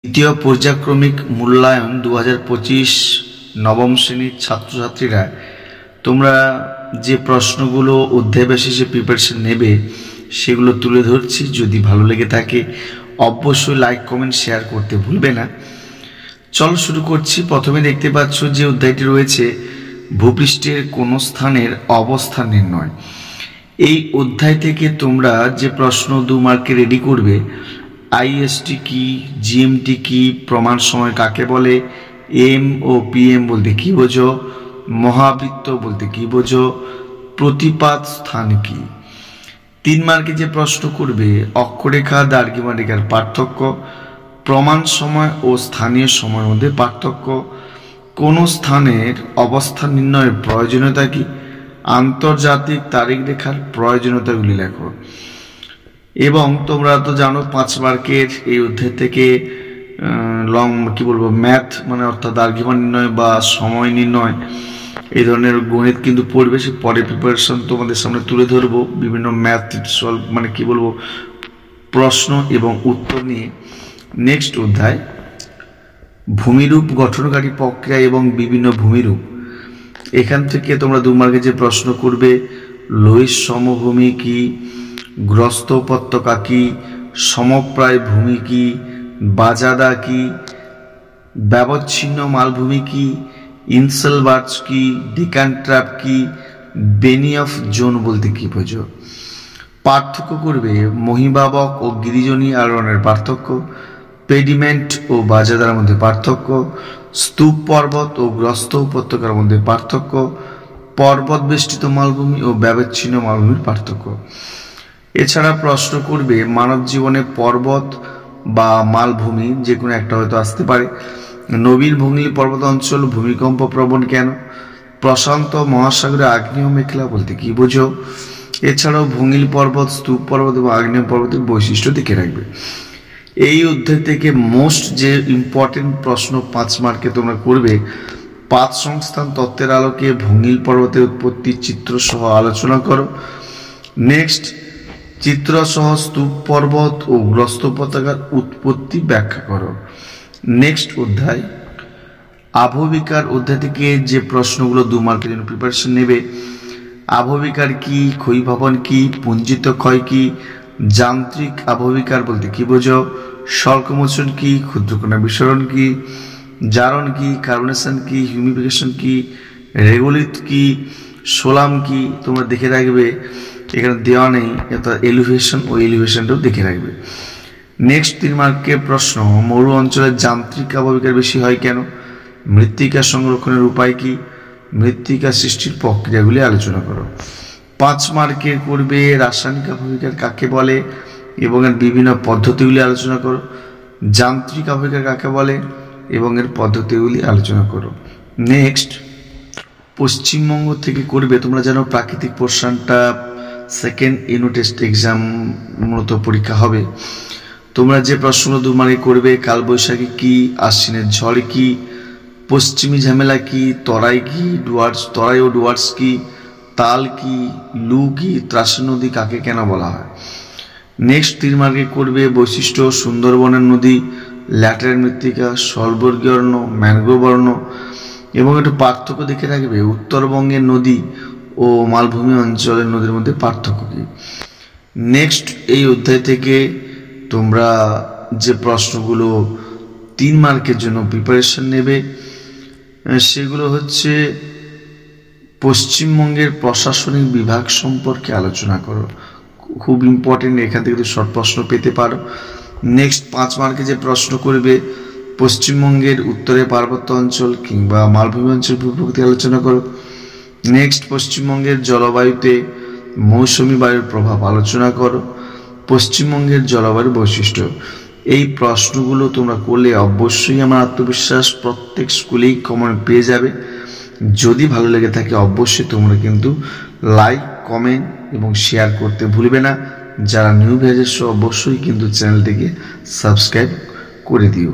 দ্বিতীয় পর্যায়ক্রমিক মূল্যায়ন 2025 নবম শ্রেণীর ছাত্রছাত্রীরা তোমরা যে প্রশ্নগুলো অধ্যায় বিশেষে প্রিপারেশন নেবে সেগুলো তুলে ধরছি। যদি ভালো লেগে থাকে অবশ্যই লাইক কমেন্ট শেয়ার করতে ভুলবে না। চলো শুরু করছি। প্রথমে দেখতে পাচ্ছ যে অধ্যায়টি রয়েছে ভূপৃষ্ঠের কোন স্থানের অবস্থান নির্ণয়। এই অধ্যায় থেকে তোমরা যে প্রশ্ন 2 মার্কে রেডি করবে, আইএসটি কি, জিএমটি কি, প্রমাণ সময় কাকে বলে, এম ও পিএম বলতে কি বোঝো, মহাবৃত্ত বলতে কি বোঝো, প্রতিপাত স্থান কি। 3 মার্কে যে প্রশ্ন করবে, অক্ষরেখা দ্রাঘিমা রেখার পার্থক্য, প্রমাণ সময় ও স্থানীয় সময়ের মধ্যে পার্থক্য, কোন স্থানের অবস্থান নির্ণয়ের প্রয়োজনীয়তা কি, আন্তর্জাতিক তারিখ রেখার প্রয়োজনীয়তাগুলি লেখো। এবং তোমরা তো জানো 5 মার্কের এই অধ্যায় থেকে ম্যাথ মানে অর্থাৎ দ্রাঘিমা নির্ণয় বা সময় নির্ণয় এই ধরনের গণিত কিন্তু পড়বে। সে পরে প্রিপারেশন তোমাদের সামনে তুলে ধরবো বিভিন্ন ম্যাথ সলভ প্রশ্ন এবং উত্তর নিয়ে। নেক্সট অধ্যায় ভূমিরূপ গঠনকারী প্রক্রিয়া এবং বিভিন্ন ভূমিরূপ। এখান থেকে তোমরা 2 মার্কে যে প্রশ্ন করবে, লোহিত সমভূমি কি, গ্রস্ত উপত্যকা কি, সমপ্রায় ভূমি কি, বাজাদা কি, ব্যবচ্ছিন্ন মালভূমি কি, ইনসেলবার্চ কি, ডেকান ট্র্যাপ কি, বেনি অফ জোন বলতে কি বোঝো। পার্থক্য করবে মহিমাবক ও গিরিজনী আরোহণের পার্থক্য, পেডিমেন্ট ও বাজাদার মধ্যে পার্থক্য, স্তূপ পর্বত ও গ্রস্ত উপত্যকার মধ্যে পার্থক্য, পর্বত বেষ্টিত মালভূমি ও ব্যবচ্ছিন্ন মালভূমির পার্থক্য। এছাড়া প্রশ্ন করবে মানব জীবনে পর্বত বা মালভূমি যে কোনো একটা হয়তো আসতে পারে, নবীন ভঙ্গিলি পর্বত অঞ্চল ভূমিকম্প প্রবণ কেন, প্রশান্ত মহাসাগরে আগ্নেয় মেঘলা বলতে কি বোঝো। এছাড়াও ভঙ্গিল পর্বত, স্তূপ পর্বত এবং আগ্নেয় পর্বতের বৈশিষ্ট্য দেখে রাখবে। এই অধ্যায় থেকে মোস্ট যে ইম্পর্টেন্ট প্রশ্ন 5 মার্কে তোমরা করবে, পাত সংস্থান তত্ত্বের আলোকে ভঙ্গিল পর্বতের উৎপত্তি চিত্র সহ আলোচনা করো। নেক্সট চিত্র সহ স্তূপ পর্বত ও গ্রস্ত উপত্যকার উৎপত্তি ব্যাখ্যা করো। নেক্সট অধ্যায় আবহবিকার অধ্যায় থেকে যে প্রশ্নগুলো 2 মার্কের জন্য প্রিপারেশন নেবে, আবহবিকার কি, ক্ষয়ীভবন কি, পুঞ্জিত ক্ষয় কি, যান্ত্রিক আবহবিকার বলতে কি বোঝো, স্বল্পমোচন কি, ক্ষুদ্রকণা বিস্ফোরণ কি, জারণ কি, কার্বনেশন কি, হিউমিফিকেশন কি, রেগুলিত কি, সোলাম কি। তোমরা দেখে রাখবে, এখানে দেওয়া নেই, অর্থাৎ এলিভেশন ও এলিভেশনটাও দেখে রাখবে। নেক্সট 3 মার্কের প্রশ্ন মরু অঞ্চলের যান্ত্রিক আবহবিকার বেশি হয় কেন, মৃত্তিকা সংরক্ষণের উপায় কি, মৃত্তিকা সৃষ্টির প্রক্রিয়াগুলি আলোচনা করো। 5 মার্কের করবে রাসায়নিক আবহবিকার কাকে বলে এবং এর বিভিন্ন পদ্ধতিগুলি আলোচনা করো, যান্ত্রিক আবহবিকার কাকে বলে এবং এর পদ্ধতিগুলি আলোচনা করো। নেক্সট পশ্চিমবঙ্গ থেকে করবে, তোমরা জানো প্রাকৃতিক পোর্শনটা সেকেন্ড ইউনিট টেস্ট এক্সাম মূলত পরীক্ষা হবে। তোমরা যে প্রশ্নগুলো 2 মার্কে করবে, কালবৈশাখী কি, আশ্বিনের ঝড় কি, পশ্চিমী ঝামেলা কি, তরাই কি, তরাই ও ডুয়ার্স কি, তাল কি, লু কি, ত্রাসী নদী কাকে কেন বলা হয়। নেক্সট 3 মার্কে করবে বৈশিষ্ট্য সুন্দরবনের নদী, ল্যাটেরাইট মৃত্তিকা, স্বল্পবর্গীয় অরণ্য, ম্যানগ্রোভ অরণ্য এবং একটু পার্থক্য দেখে রাখবে উত্তরবঙ্গের নদী ও মালভূমি অঞ্চলের নদীর মধ্যে পার্থক্য কি। নেক্সট এই অধ্যায় থেকে তোমরা যে প্রশ্নগুলো 3 মার্কের জন্য প্রিপারেশন নেবে সেগুলো হচ্ছে পশ্চিমবঙ্গের প্রশাসনিক বিভাগ সম্পর্কে আলোচনা করো। খুব ইম্পর্টেন্ট, এখান থেকে শর্ট প্রশ্ন পেতে পারো। নেক্সট 5 মার্কে যে প্রশ্ন করবে, পশ্চিমবঙ্গের উত্তরে পার্বত্য অঞ্চল কিংবা মালভূমি অঞ্চল ভূপ্রকৃতি আলোচনা করো। নেক্সট পশ্চিমবঙ্গের জলবায়ুতে মৌসুমী বায়ুর প্রভাব আলোচনা করো। পশ্চিমবঙ্গের জলবায়ুর বৈশিষ্ট্য। এই প্রশ্নগুলো তোমরা করলে অবশ্যই আমার আত্মবিশ্বাস প্রত্যেক স্কুলেই কমন পেয়ে যাবে। যদি ভালো লেগে থাকে অবশ্যই তোমরা কিন্তু লাইক কমেন্ট এবং শেয়ার করতে ভুলবে না। যারা নিউ ভিউয়ার্স অবশ্যই কিন্তু চ্যানেলটিকে সাবস্ক্রাইব করে দিও।